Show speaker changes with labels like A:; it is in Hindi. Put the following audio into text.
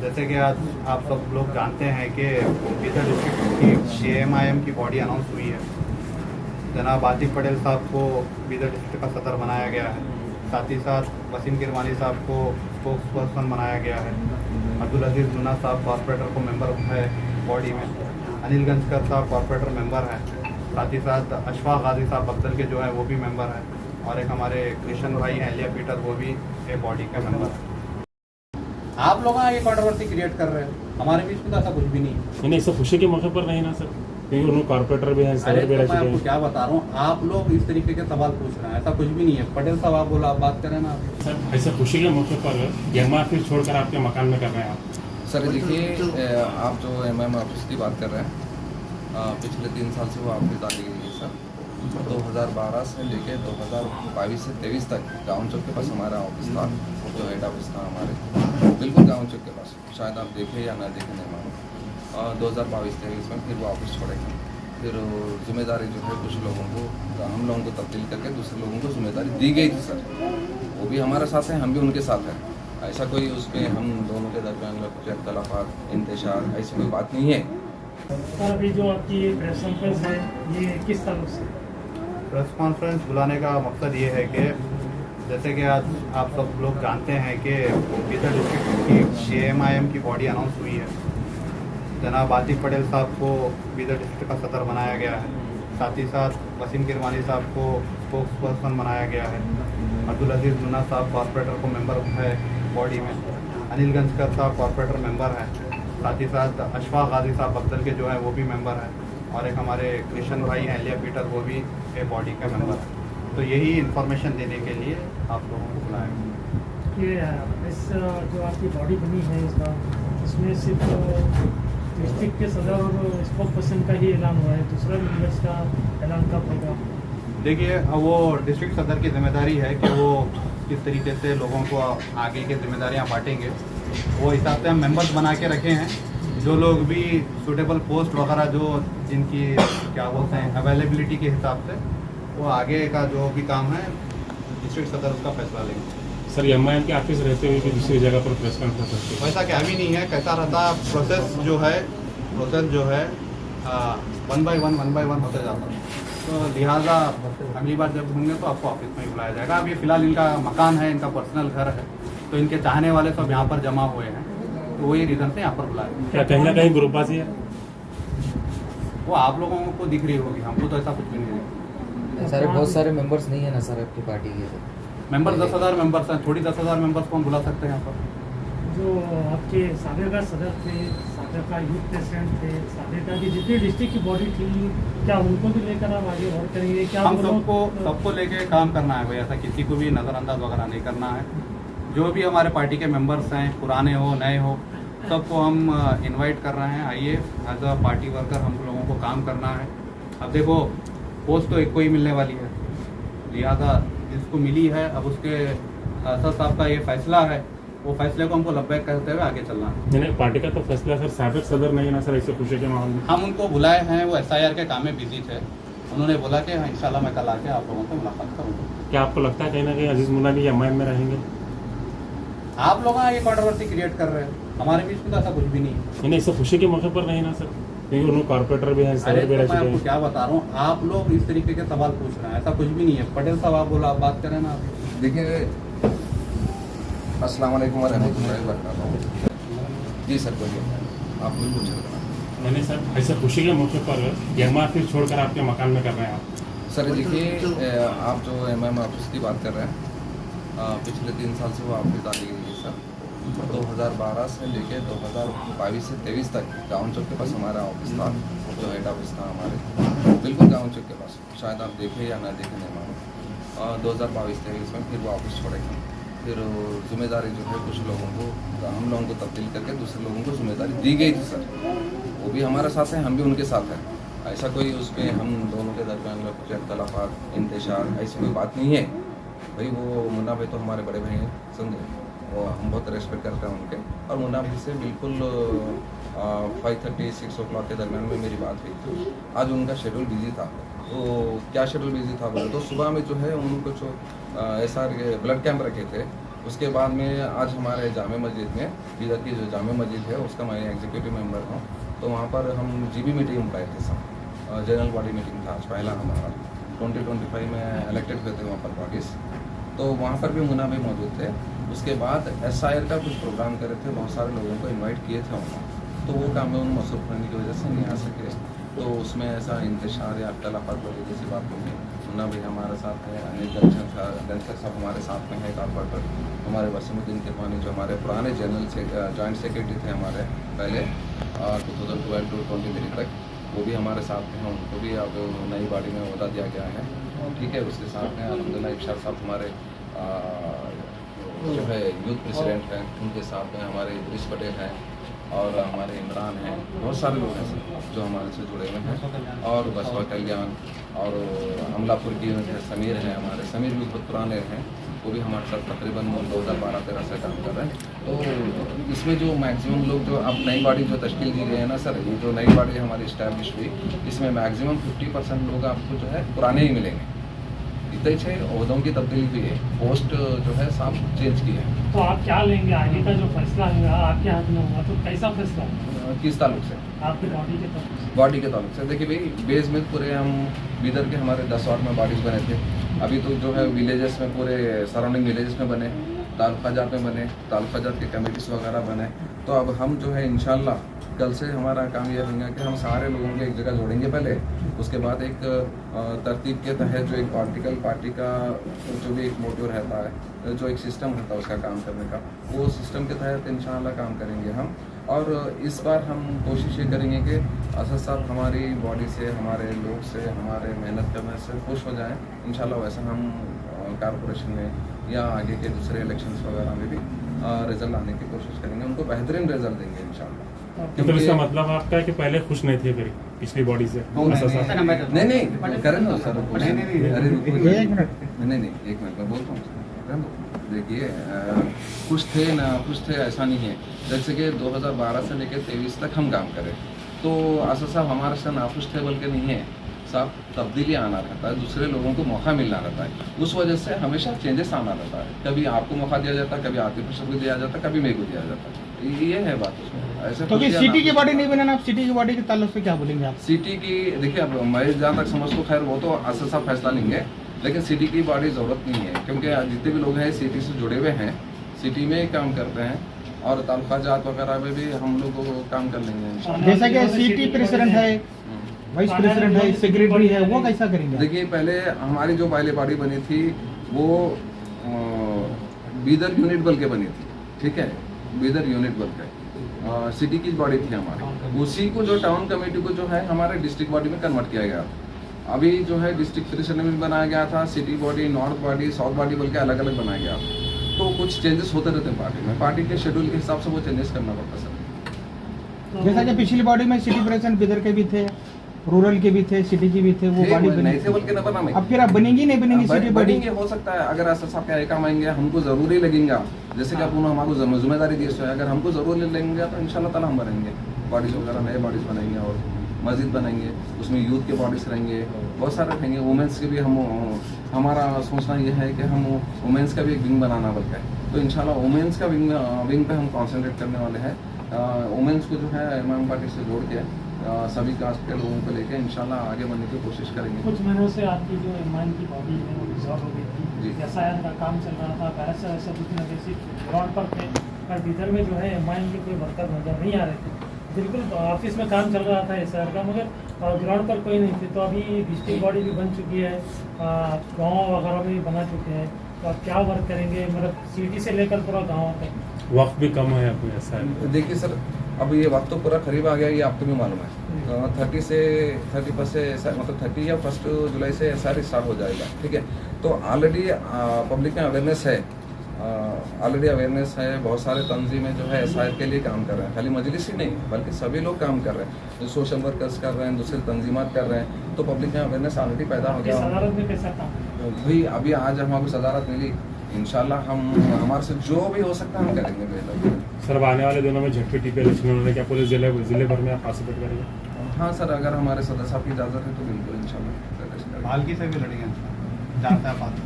A: जैसे कि आज आप सब लोग जानते हैं कि बीदर डिस्ट्रिक्ट की AMIM की बॉडी अनाउंस हुई है। जनाब आतिफ पटेल साहब को बीदर डिस्ट्रिक्ट का सदर बनाया गया है। साथ ही साथ वसीम किरमानी साहब को स्पोक्स पर्सन बनाया गया है। अब्दुल अजीज़ मुन्ना साहब कॉर्पोरेटर को मेंबर है बॉडी में। अनिल गंजकर साहब कॉर्पोरेटर मेंबर हैं। साथ ही साथ अशफाक गाजी साहब बख्तर के जो है वो भी मेंबर हैं। और एक हमारे कृष्ण भाई हैं एलिया पीटर, वो भी एक बॉडी का मेंबर है। आप लोग ये कंट्रोवर्सी क्रिएट कर रहे हैं, हमारे बीच में तो ऐसा कुछ भी नहीं है।
B: नहीं, सब खुशी के मौके पर नहीं ना सर, क्योंकि उन्होंने कॉर्पोरेटर भी हैं,
A: अरे
B: सदर भी
A: तो
B: रह
A: मैं
B: चुके
A: आपको
B: हैं।
A: क्या बता रहा हूँ, आप लोग इस तरीके के सवाल पूछ रहे हैं, ऐसा कुछ भी नहीं है। पटेल साहब आप बोला, आप बात करें ना।
B: सर ऐसे खुशी के मौके पर एमआर फिर छोड़कर आपके मकान में कर रहे हैं आप।
C: सर देखिए, आप जो MM ऑफिस की बात कर रहे हैं, पिछले 3 साल से वो ऑफिस डाली गई है सर। 2012 से लेके 2022 से 23 तक गाँव चौक के पास हमारा ऑफिस था, जो हेड ऑफिस था हमारे, बिल्कुल गाँव चौक के पास। शायद आप देखे या ना देखे नहीं मालूम। 2022-23 में फिर वो ऑफिस छोड़ेंगे। फिर जिम्मेदारी जो है कुछ लोगों को, हम लोगों को तब्दील करके दूसरे लोगों को जिम्मेदारी दी गई थी सर। वो भी हमारे साथ हैं, हम भी उनके साथ हैं। ऐसा कोई उसमें हम दोनों के दरमियान कुछ अख्तलाफात, इंतशार, ऐसी कोई बात नहीं है।
D: सर अभी जो आपकी ये प्रेस कॉन्फ्रेंस है, ये किस ताल्लुक से?
A: प्रेस कॉन्फ्रेंस बुलाने का मकसद ये है कि जैसे कि आज आप सब लोग जानते हैं कि बीदर डिस्ट्रिक्ट की AMIM की बॉडी अनाउंस हुई है। जनाब आतिफ पटेल साहब को बीदर डिस्ट्रिक्ट का सदर बनाया गया है। साथ ही साथ वसीम किरमानी साहब को स्पोक्स पर्सन बनाया गया है। अब्दुल अजीज़ मुन्ना साहब कॉर्पोरेटर को मेंबर है बॉडी में। अनिल गंजकर साहब कॉर्पोरेटर मेंबर हैं। साथ ही साथ अशफाक गाजी साहब बख्तर के जो है वो भी मेंबर हैं। और एक हमारे कृष्ण भाई हैं एलिया पीटर, वो भी एक बॉडी का मेंबर है। तो यही इन्फॉर्मेशन देने के लिए आप लोगों को बुलाया गया।
D: ये इस जो आपकी बॉडी बनी है इस बार, इसमें सिर्फ डिस्ट्रिक्ट के सदर और स्पोक पर्सन का ही ऐलान हुआ है, दूसरा मेंबर्स का ऐलान कब होगा?
A: देखिए, वो डिस्ट्रिक्ट सदर की जिम्मेदारी है कि वो किस तरीके से लोगों को आगे की जिम्मेदारियां बांटेंगे। वो हिसाब से हम मेंबर्स बना के रखे हैं। जो लोग भी सूटेबल पोस्ट वगैरह जो जिनकी क्या बोलते हैं अवेलेबिलिटी के हिसाब से, वो आगे का जो भी काम है डिस्ट्रिक्ट सदर उसका फैसला लेंगे।
B: सर MIM के ऑफिस रहते हुए कि दूसरी जगह पर प्रेस कॉन्फ्रेंस होती है?
A: वैसा क्या भी नहीं है। कैसा रहता प्रोसेस जो है 1 by 1 होते जाता है। तो लिहाजा अगली बार जब होंगे तो आपको ऑफिस में ही बुलाया जाएगा। अब ये फिलहाल इनका मकान है, इनका पर्सनल घर है, तो इनके चाहने वाले सब यहाँ पर जमा हुए हैं, तो वही रीज़न से यहाँ पर बुलाया।
B: क्या कहीं ना कहीं ग्रुपबाजी है?
A: वो आप लोगों को दिख रही होगी, हमको तो ऐसा कुछ भी नहीं दिख।
E: सर बहुत सारे मेंबर्स नहीं है ना सर आपकी पार्टी के?
A: मेंबर 10,000 मेंबर्स हैं, थोड़ी 10,000 मेंबर्स को हम बुला सकते हैं यहाँ पर।
D: जो आपके साबिका सदर थे, साबिका यूथ प्रेसिडेंट थे, साबिका की जितनी डिस्ट्रिक्ट की बॉडी थी, क्या उनको भी लेकर आप आगे और करेंगे? क्या
A: हम सबको लेके काम करना है भाई, ऐसा किसी को भी नज़रअंदाज वगैरह नहीं करना है। जो भी हमारे पार्टी के मेंबर्स हैं, पुराने हो नए हो, सबको हम इनवाइट कर रहे हैं, आइए एज अ पार्टी वर्कर हम लोगों को काम करना है। अब देखो, पोस्ट तो एक को ही मिलने वाली है, लिहाजा जिसको मिली है अब उसके सर साहब का ये फैसला है, वो फैसले को हमको लब्बैक करते हुए आगे चलना है।
B: नहीं, पार्टी का तो फैसला सर साबिक सदर नहीं है ना सर, ऐसे खुशी के माहौल में?
A: हम उनको बुलाए हैं, वो SIR के काम में बिजी थे। उन्होंने बोला कि हाँ, इंशाल्लाह मैं कल आके आप लोगों से मुलाकात करूँगा।
B: क्या आपको लगता है कहीं ना कहीं अजीज मुन्ना भी MIM में रहेंगे?
A: आप लोग ये कंट्रोवर्सी क्रिएट कर रहे हैं, हमारे बीच में तो ऐसा कुछ भी नहीं है।
B: नहीं, सब खुशी के मौके पर नहीं ना सर, क्योंकि उन्होंने कॉर्पोरेटर भी हैं,
A: अरे
B: सदर भी
A: तो
B: रह
A: मैं
B: चुके
A: आपको
B: हैं।
A: क्या बता रहा हूँ, आप लोग इस तरीके के सवाल पूछ रहे हैं, ऐसा कुछ भी नहीं है। पटेल साहब आप बोला, आप बात करें ना।
C: देखिए, अस्सलाम वालेकुम रहमतुल्लाहि व बरकातहू। जी सर, बोलिए, आप भी पूछ रहे थे।
B: नहीं सर, ऐसे खुशी के मौके पर MIM फिर छोड़कर आपके मकान में कर रहे हैं आप।
C: सर देखिए, आप जो MM ऑफिस की बात कर रहे हैं, पिछले 3 साल से वो ऑफिस डाली गई है सर। 2012 से लेके 2022 से 23 तक गाँव चौक के पास हमारा ऑफिस था, जो हेड ऑफिस था हमारे, बिल्कुल गाँव चौक के पास। शायद आप देखे या ना देखे नहीं मालूम। 2022-23 में फिर वो ऑफिस छोड़ेंगे। फिर जिम्मेदारी जो है कुछ लोगों को, हम लोगों को तब्दील करके दूसरे लोगों को जिम्मेदारी दी गई थी सर। वो भी हमारे साथ हैं, हम भी उनके साथ हैं। ऐसा कोई उसमें हम दोनों के दरमियान कुछ अख्तलाफात, इंतशार, ऐसी कोई बात नहीं है। भाई वो मुन्ना भाई तो हमारे बड़े भाई हैं, समझे, वो हम बहुत रेस्पेक्ट करते हैं उनके। और मुन्ना भाई से बिल्कुल 5:30-6 o'clock के दरमियान में मेरी बात हुई थी। आज उनका शेड्यूल बिजी था, तो क्या शेड्यूल बिजी था बोले तो सुबह में जो है उनको जो SR के ब्लड कैंप रखे थे, उसके बाद में आज हमारे जामे मस्जिद में इधर की जो जामे मस्जिद है उसका मैं एग्जीक्यूटिव मेंबर हूँ। तो वहाँ पर हम जीबी मीटिंग में गए थे सब, जनरल बॉडी मीटिंग था आज पहला हमारा 2025 में इलेक्टेड हुए थे वहाँ पर बॉडीज़। तो वहाँ पर भी मुन्ना भाई मौजूद थे। उसके बाद SIR का कुछ प्रोग्राम करे थे, बहुत सारे लोगों को इनवाइट किए थे वहाँ, तो वो काम में उन मसरूफ होने की वजह से नहीं आ सके। तो उसमें ऐसा इंतशार या अख्तलाफात वाली जैसी बात नहीं है। मुन्ना भाई हमारे साथ है, अनिल गंचर साहब हमारे साथ में है, कॉर्पोरेटर हमारे वसीमुद्दीन किरमानी जो हमारे पुराने जनरल से जॉइंट सेक्रेटरी थे हमारे पहले 2012 to 23 तक, वो भी हमारे साथ में हैं। उनको भी अब नई बॉडी में ओहदा दिया गया है, ठीक है। उसके साथ में अल्हम्दुलिल्लाह इरशाद साहब हमारे जो है यूथ प्रेसिडेंट हैं, उनके साथ में हमारे इद्रिस पटेल हैं और हमारे इमरान हैं, बहुत सारे लोग हैं सर जो हमारे से जुड़े हुए हैं। और बसवा कल्याण और अमलापुर की समीर हैं, हमारे समीर भी बहुत पुराने हैं, वो भी हमारे साथ तकरीबन 2012-13 से काम कर रहे हैं। तो इसमें जो मैक्सिमम लोग जो अब नई बॉडी जो तश्कील दी गई है ना सर, ये जो नई बॉडी हमारी इस्टेब्लिश हुई, इसमें मैक्सिमम 50% लोग आपको जो है पुराने ही मिलेंगे। इतने छे ओहदों की तब्दीली हुई है, पोस्ट जो है सब चेंज की है।
D: तो आप क्या लेंगे आगे का जो फैसला होगा आपके हाथ में होगा, तो कैसा फैसला होगा
C: किस ताल्लुक से?
D: आपकी बॉडी के तरफ से?
C: बॉडी के ताल्लुक से देखिए भाई, बेस में पूरे हम बीदर के हमारे 10 वार्ड में बॉडीज़ बने थे। अभी तो जो है विलेजेस में पूरे सराउंडिंग विलेजेस में बने, तालुकाजात में बने, तालुकाजात के कमेटीज़ वगैरह बने। तो अब हम जो है इंशाल्लाह कल से हमारा काम यह रहेगा कि हम सारे लोगों को एक जगह जोड़ेंगे पहले, उसके बाद एक तरतीब के तहत जो एक पार्टी का जो भी एक मोटिव रहता है, जो एक सिस्टम रहता है उसका काम करने का, वो सिस्टम के तहत इंशाल्लाह काम करेंगे हम। और इस बार हम कोशिश ये करेंगे कि असद साहब हमारी बॉडी से, हमारे लोग से, हमारे मेहनत करने से खुश हो जाएं। इंशाल्लाह वैसा हम कॉरपोरेशन में या आगे के दूसरे इलेक्शंस वगैरह में भी रिजल्ट लाने की कोशिश करेंगे, उनको बेहतरीन रिजल्ट देंगे इंशाल्लाह।
B: तो इसका मतलब आपका है कि पहले खुश नहीं थे फिर पिछली बॉडी से?
C: नहीं करें ना सर, अरे
A: एक मिनट,
C: नहीं एक मिनट मैं बोलता हूँ। देखिए खुश थे ना खुश थे ऐसा नहीं है। जैसे कि 2012 से लेकर 23 तक हम काम करें, तो असद साहब हमारे से नाखुश थे बल्कि नहीं है साहब, तब्दीली आना रहता है, दूसरे लोगों को मौका मिलना रहता है, उस वजह से हमेशा चेंजेस आना रहता है। कभी आपको मौका दिया जाता है, कभी आतिफ अशरफ को दिया जाता है, कभी मेरे को दिया जाता है। ये है बात उसमें। ऐसे
F: तो सिटी की बॉडी नहीं बनाना, आप सिटी की बॉडी के ताल्लुक से क्या बोलेंगे आप?
C: सिटी की देखिए, अब मैं जहाँ तक समझ तो खैर वो तो असद साहब फैसला लेंगे, लेकिन सिटी की बॉडी ज़रूरत नहीं है, क्योंकि जितने भी लोग हैं सिटी से जुड़े हुए हैं, सिटी में ही काम करते हैं, और तालुकाजात वगैरह में भी हम लोग काम कर लेंगे।
F: जैसा कि सिटी प्रेसिडेंट है, वाइस प्रेसिडेंट है, सेक्रेटरी है, वो कैसा करेंगे?
C: देखिए पहले हमारी जो पहले बॉडी बनी थी वो बीदर यूनिट बल के बनी थी, ठीक है, बीदर यूनिट बल के सिटी की बॉडी थी हमारी। उसी को जो टाउन कमेटी को जो है हमारे डिस्ट्रिक्ट बॉडी में कन्वर्ट किया गया। अभी जो है डिस्ट्रिक्ट प्रेसिडेंट में बनाया गया था, city body, north body, south body बोल के अलग अलग बनाया गया। तो कुछ चेंजेस होते रहते हैं पार्टी में, पार्टी के शेड्यूल के हिसाब से वो चेंजेस करना पड़ता सर।
F: जैसा कि पिछली बॉडी में सिटी प्रेसिडेंट बिदर के भी थे, रूरल के भी थे, सिटी के भी थे, वो बॉडी बनी
C: नहीं थे बोल के न बना।
F: अब फिर आप बनेंगी नहीं बनेंगी सिटी बॉडी?
C: हो सकता है अगर असद साहब के काम आएंगे, हमको जरूरी लगेगा, जैसे कि आपको हमारे जिम्मेदारी दी है, अगर हमको जरूरी लगेंगे तो इंशाल्लाह ताला हम बनेंगे बॉडीज वगैरह, नए बॉडीज बनाएंगे और मस्जिद बनाएंगे, उसमें यूथ के बॉडीज रहेंगे, बहुत सारे रहेंगे। वुमेंस के भी हम, हमारा सोचना ये है कि हम वुमेंस का भी एक विंग बनाना बल्कि, तो इंशाल्लाह वुमेंस का विंग पे हम कॉन्सेंट्रेट करने वाले हैं। वुमेंस को जो है इमाम पार्टी से जोड़ के सभी कास्ट के लोगों को लेके इंशाल्लाह आगे बढ़ने की कोशिश करेंगे।
D: कुछ महीनों से आपकी जो इमाम की बॉडी है वो डिसॉल्व हो गई थी, SIR का काम चल रहा था, पहले से ऐसा कुछ नहीं, सिर्फ ग्राउंड पर थे, पर इधर में जो है इमाम के कोई वर्कर नजर नहीं आ रहे थे। बिल्कुल ऑफिस में काम चल रहा था SIR का, मगर ग्राउंड पर कोई नहीं थे। तो अभी डिस्ट्रिक्ट बॉडी भी बन चुकी है, गाँव वगैरह में भी बना चुके हैं, तो आप क्या वर्क करेंगे, मतलब सिटी से लेकर पूरा गाँव तक?
B: वक्त भी कम है आपको ऐसा है?
C: देखिए सर, अब ये वक्त तो पूरा करीब आ गया, ये आपको भी मालूम है। 30 से 31 से मतलब 30 या 1 जुलाई से SIR स्टार्ट हो जाएगा, ठीक है। तो ऑलरेडी पब्लिक में अवेयरनेस है, बहुत सारे तंजीमें जो है SIR के लिए काम कर रहे हैं, खाली मजलिस ही नहीं बल्कि सभी लोग काम कर रहे हैं, जो सोशल वर्कर्स कर रहे हैं, दूसरे तंजीमात कर रहे हैं, तो पब्लिक में अवेयरनेस ऑलरेडी पैदा हो गया।
D: सदारत में कैसा काम
C: भाई अभी आज हमको सदारत मिली, इंशाल्लाह हम हमारे से जो भी हो सकता है हम करेंगे बेहतर।
B: सर आने वाले दिनों में ZPTP इलेक्शन होने क्या पूरे जिले भर में आप पार्टिसिपेट करेंगे?
C: हाँ सर, अगर हमारे सदस्य की इजाज़त है तो बिल्कुल इंशाल्लाह।
A: पालकी से भी लड़ेंगे, जानता है बात।